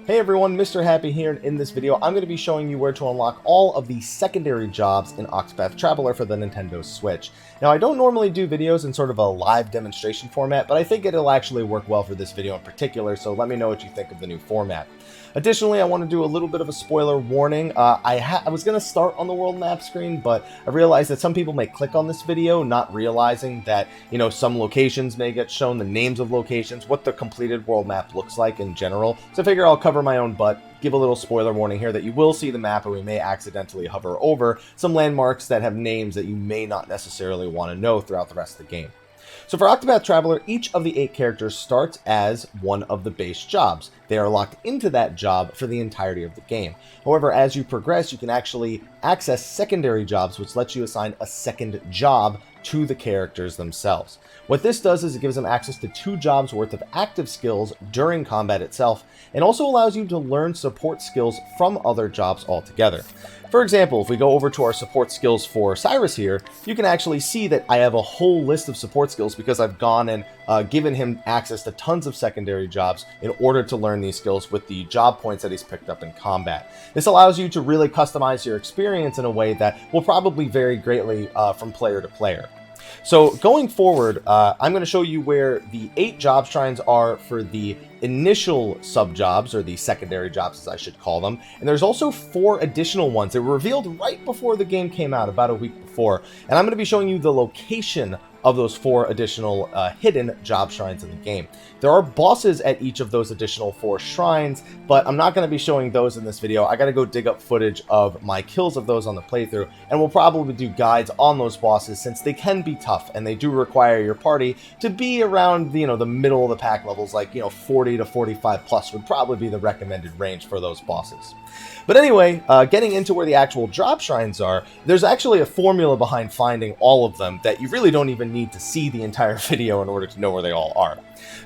Hey everyone, Mr. Happy here, and in this video I'm going to be showing you where to unlock all of the secondary jobs in Octopath Traveler for the Nintendo Switch. Now I don't normally do videos in sort of a live demonstration format, but I think it'll actually work well for this video in particular, so let me know what you think of the new format. Additionally, I want to do a little bit of a spoiler warning. I was going to start on the world map screen, but I realized that some people may click on this video not realizing that, some locations may get shown, the names of locations, what the completed world map looks like in general. So I figure I'll cover my own butt, give a little spoiler warning here that you will see the map and we may accidentally hover over some landmarks that have names that you may not necessarily want to know throughout the rest of the game. So for Octopath Traveler, each of the 8 characters starts as one of the base jobs. They are locked into that job for the entirety of the game. However, as you progress, you can actually access secondary jobs, which lets you assign a second job to the characters themselves. What this does is it gives them access to 2 jobs worth of active skills during combat itself, and also allows you to learn support skills from other jobs altogether. For example, if we go over to our support skills for Cyrus here, you can actually see that I have a whole list of support skills because I've gone and given him access to tons of secondary jobs in order to learn these skills with the job points that he's picked up in combat. This allows you to really customize your experience in a way that will probably vary greatly from player to player. So going forward, I'm going to show you where the 8 job shrines are for the initial sub-jobs, or the secondary jobs as I should call them, and there's also 4 additional ones that were revealed right before the game came out, about a week before, and I'm going to be showing you the location of those 4 additional hidden job shrines in the game. There are bosses at each of those additional 4 shrines, but I'm not going to be showing those in this video. I got to go dig up footage of my kills of those on the playthrough, and we'll probably do guides on those bosses since they can be tough, and they do require your party to be around, the middle of the pack levels, like, 40 to 45 plus would probably be the recommended range for those bosses. But anyway, getting into where the actual job shrines are, there's actually a formula behind finding all of them that you really don't even need to see the entire video in order to know where they all are.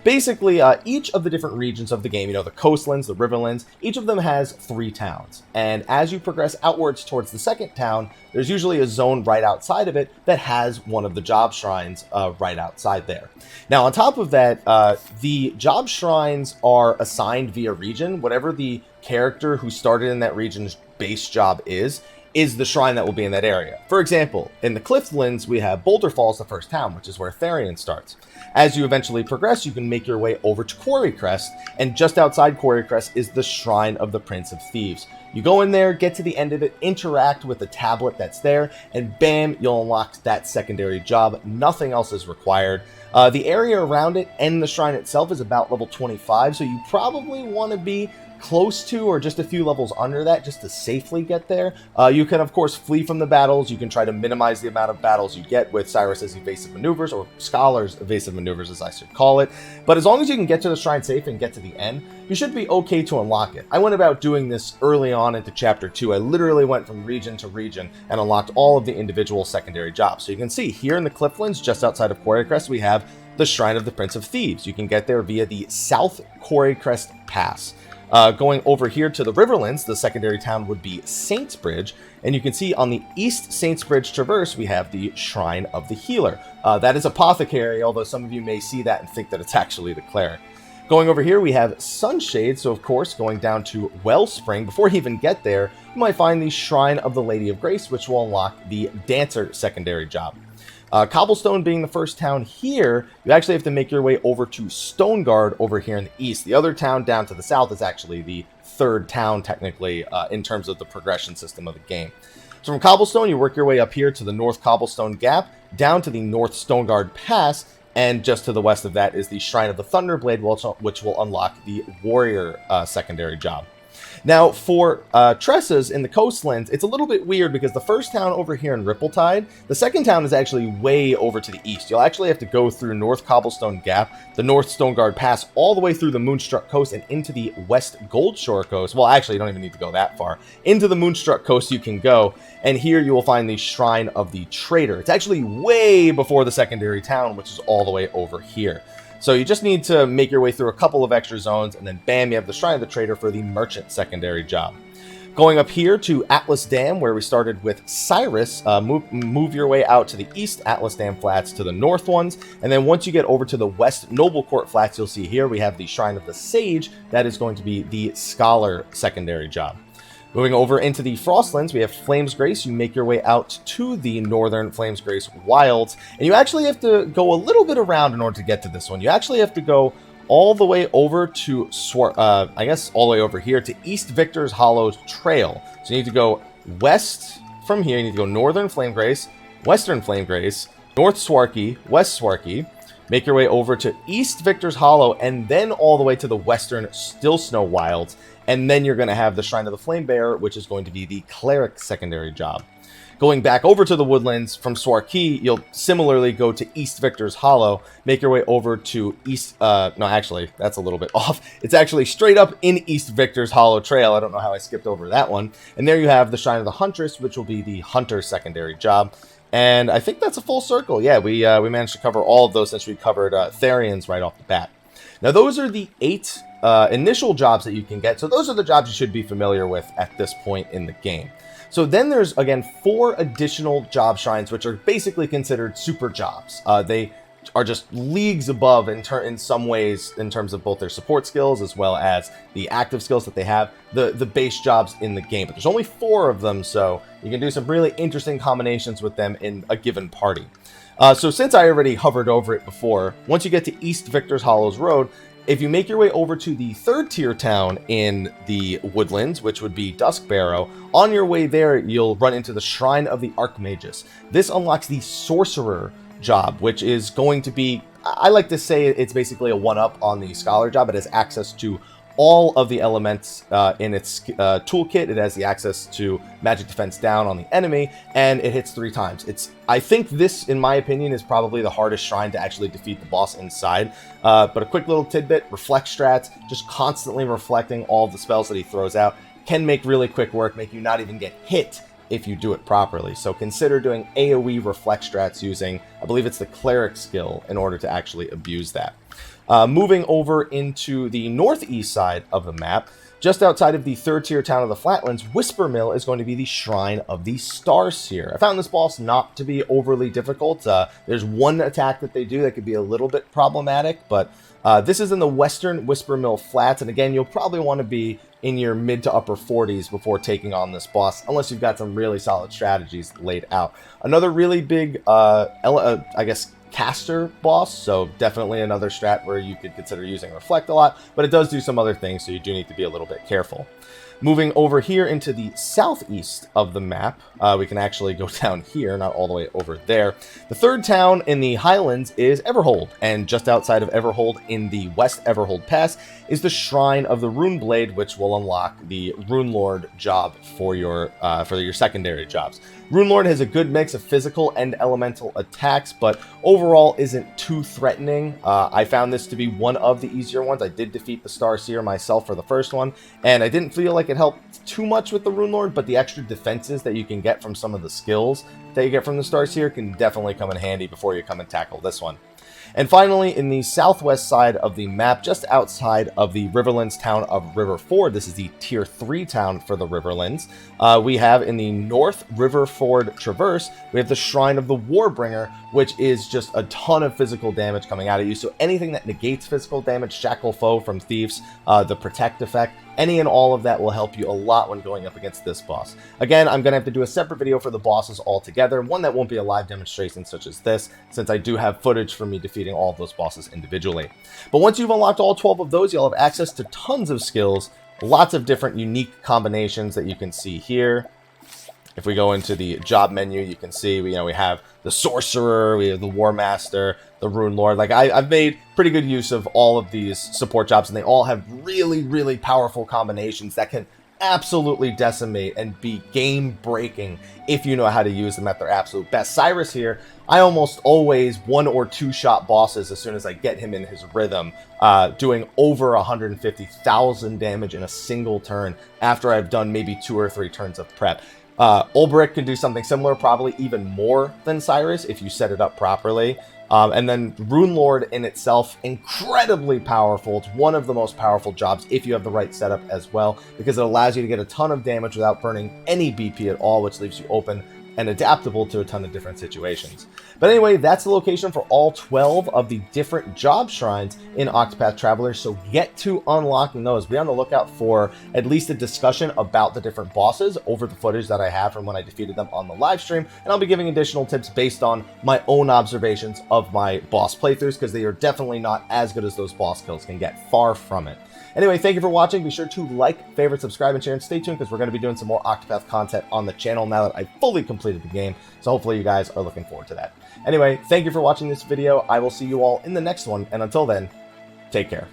Basically, each of the different regions of the game, the coastlands, the riverlands, each of them has 3 towns. And as you progress outwards towards the second town, there's usually a zone right outside of it that has one of the job shrines right outside there. Now, on top of that, the job shrines are assigned via region. Whatever the character who started in that region's base job is the shrine that will be in that area. For example, in the Clifflands, we have Boulder Falls, the first town, which is where Therion starts. As you eventually progress, you can make your way over to Quarry Crest, and just outside Quarry Crest is the Shrine of the Prince of Thieves. You go in there, get to the end of it, interact with the tablet that's there, and bam, you'll unlock that secondary job. Nothing else is required. The area around it and the shrine itself is about level 25, so you probably want to be close to or just a few levels under that just to safely get there. You can of course flee from the battles. You can try to minimize the amount of battles you get with Cyrus's evasive maneuvers, or Scholar's evasive maneuvers as I should call it. But as long as you can get to the shrine safe and get to the end, you should be okay to unlock it. I went about doing this early on into chapter 2. I literally went from region to region and unlocked all of the individual secondary jobs. So you can see here in the Clifflands, just outside of Quarry Crest, we have the Shrine of the Prince of Thieves. You can get there via the South Quarry Crest Pass. Going over here to the Riverlands, the secondary town would be Saintsbridge, and you can see on the East Saintsbridge Traverse, we have the Shrine of the Healer. That is Apothecary, although some of you may see that and think that it's actually the Cleric. Going over here, we have Sunshade, so of course, going down to Wellspring, before you even get there, you might find the Shrine of the Lady of Grace, which will unlock the Dancer secondary job. Cobblestone being the first town here, you actually have to make your way over to Stoneguard over here in the east. The other town down to the south is actually the 3rd town, technically, in terms of the progression system of the game. So from Cobblestone, you work your way up here to the North Cobblestone Gap, down to the North Stoneguard Pass, and just to the west of that is the Shrine of the Thunderblade, which will unlock the Warrior secondary job. Now, for Tressa's in the Coastlands, it's a little bit weird because the first town over here in Rippletide, the second town is actually way over to the east. You'll actually have to go through North Cobblestone Gap, the North Stoneguard Pass, all the way through the Moonstruck Coast and into the West Goldshore Coast. Well, actually, you don't even need to go that far. Into the Moonstruck Coast you can go, and here you will find the Shrine of the Trader. It's actually way before the secondary town, which is all the way over here. So you just need to make your way through a couple of extra zones, and then bam, you have the Shrine of the Trader for the Merchant secondary job. Going up here to Atlas Dam, where we started with Cyrus, move your way out to the east Atlas Dam Flats to the north ones, and then once you get over to the west Noble Court Flats, you'll see here we have the Shrine of the Sage. That is going to be the Scholar secondary job. Moving over into the Frostlands, we have Flames Grace. You make your way out to the northern Flames Grace Wilds, and you actually have to go a little bit around in order to get to this one. You actually have to go all the way over to, I guess all the way over here to East Victor's Hollow Trail. So you need to go west from here. You need to go northern Flame Grace, western Flame Grace, north Swarky, west Swarky. Make your way over to East Victor's Hollow, and then all the way to the western Still Snow Wilds. And then you're going to have the Shrine of the Flame Bearer, which is going to be the Cleric secondary job. Going back over to the Woodlands from Swarky, you'll similarly go to East Victor's Hollow, make your way over to East, no, actually, that's a little bit off. It's actually straight up in East Victor's Hollow Trail. I don't know how I skipped over that one. And there you have the Shrine of the Huntress, which will be the Hunter secondary job. And I think that's a full circle. Yeah, we managed to cover all of those since we covered Therians right off the bat. Now, those are the 8 initial jobs that you can get. So those are the jobs you should be familiar with at this point in the game. So then there's, again, 4 additional job shrines, which are basically considered super jobs. They are just leagues above in some ways in terms of both their support skills as well as the active skills that they have, the base jobs in the game. But there's only 4 of them, so you can do some really interesting combinations with them in a given party. So since I already hovered over it before, once you get to East Victor's Hollows Road, if you make your way over to the 3rd tier town in the Woodlands, which would be Duskbarrow, on your way there, you'll run into the Shrine of the Ark Mages. This unlocks the Sorcerer job, which is going to be, I like to say it's basically a one-up on the Scholar job. It has access to all of the elements in its toolkit. It has the access to magic defense down on the enemy, and it hits 3 times. I think this, in my opinion, is probably the hardest shrine to actually defeat the boss inside. But a quick little tidbit, reflect strats, just constantly reflecting all of the spells that he throws out, can make really quick work, make you not even get hit if you do it properly. So consider doing AoE reflect strats using, I believe it's the Cleric skill, in order to actually abuse that. Moving over into the northeast side of the map, just outside of the 3rd tier town of the Flatlands, Whisper Mill is going to be the Shrine of the Starseer. I found this boss not to be overly difficult. There's one attack that they do that could be a little bit problematic, but this is in the western Whisper Mill Flats, and again, you'll probably want to be in your mid to upper 40s before taking on this boss, unless you've got some really solid strategies laid out. Another really big, I guess, caster boss, so definitely another strat where you could consider using Reflect a lot, but it does do some other things, so you do need to be a little bit careful. Moving over here into the southeast of the map, we can actually go down here, not all the way over there. The 3rd town in the Highlands is Everhold, and just outside of Everhold in the West Everhold Pass is the Shrine of the Rune Blade, which will unlock the Rune Lord job for your secondary jobs. Rune Lord has a good mix of physical and elemental attacks, but overall isn't too threatening. I found this to be one of the easier ones. I did defeat the Starseer myself for the first one, and I didn't feel like it helped too much with the Rune Lord, but the extra defenses that you can get from some of the skills that you get from the Starseer can definitely come in handy before you come and tackle this one. And finally, in the southwest side of the map, just outside of the Riverlands town of Riverford, this is the tier 3 town for the Riverlands, we have in the north Riverford Traverse, we have the Shrine of the Warbringer, which is just a ton of physical damage coming out at you. So anything that negates physical damage, Shackle Foe from Thieves, the Protect effect, any and all of that will help you a lot when going up against this boss. Again, I'm going to have to do a separate video for the bosses altogether, one that won't be a live demonstration such as this, since I do have footage from me defeating all of those bosses individually. But once you've unlocked all 12 of those, you'll have access to tons of skills, lots of different unique combinations that you can see here. If we go into the job menu, you can see we have the Sorcerer, we have the War Master, the Rune Lord. Like I've made pretty good use of all of these support jobs, and they all have really, really powerful combinations that can absolutely decimate and be game-breaking if you know how to use them at their absolute best. Cyrus here, I almost always 1 or 2 shot bosses as soon as I get him in his rhythm, doing over 150,000 damage in a single turn after I've done maybe 2 or 3 turns of prep. Ulbrich can do something similar, probably even more than Cyrus if you set it up properly. And then Rune Lord in itself, incredibly powerful. It's one of the most powerful jobs if you have the right setup as well, because it allows you to get a ton of damage without burning any BP at all, which leaves you open and adaptable to a ton of different situations. But anyway, that's the location for all 12 of the different job shrines in Octopath Traveler, so get to unlocking those. Be on the lookout for at least a discussion about the different bosses over the footage that I have from when I defeated them on the live stream, and I'll be giving additional tips based on my own observations of my boss playthroughs, because they are definitely not as good as those boss kills can get. Far from it. Anyway, thank you for watching. Be sure to like, favorite, subscribe, and share, and stay tuned because we're going to be doing some more Octopath content on the channel now that I've fully completed the game. So hopefully you guys are looking forward to that. Anyway, thank you for watching this video. I will see you all in the next one, and until then, take care.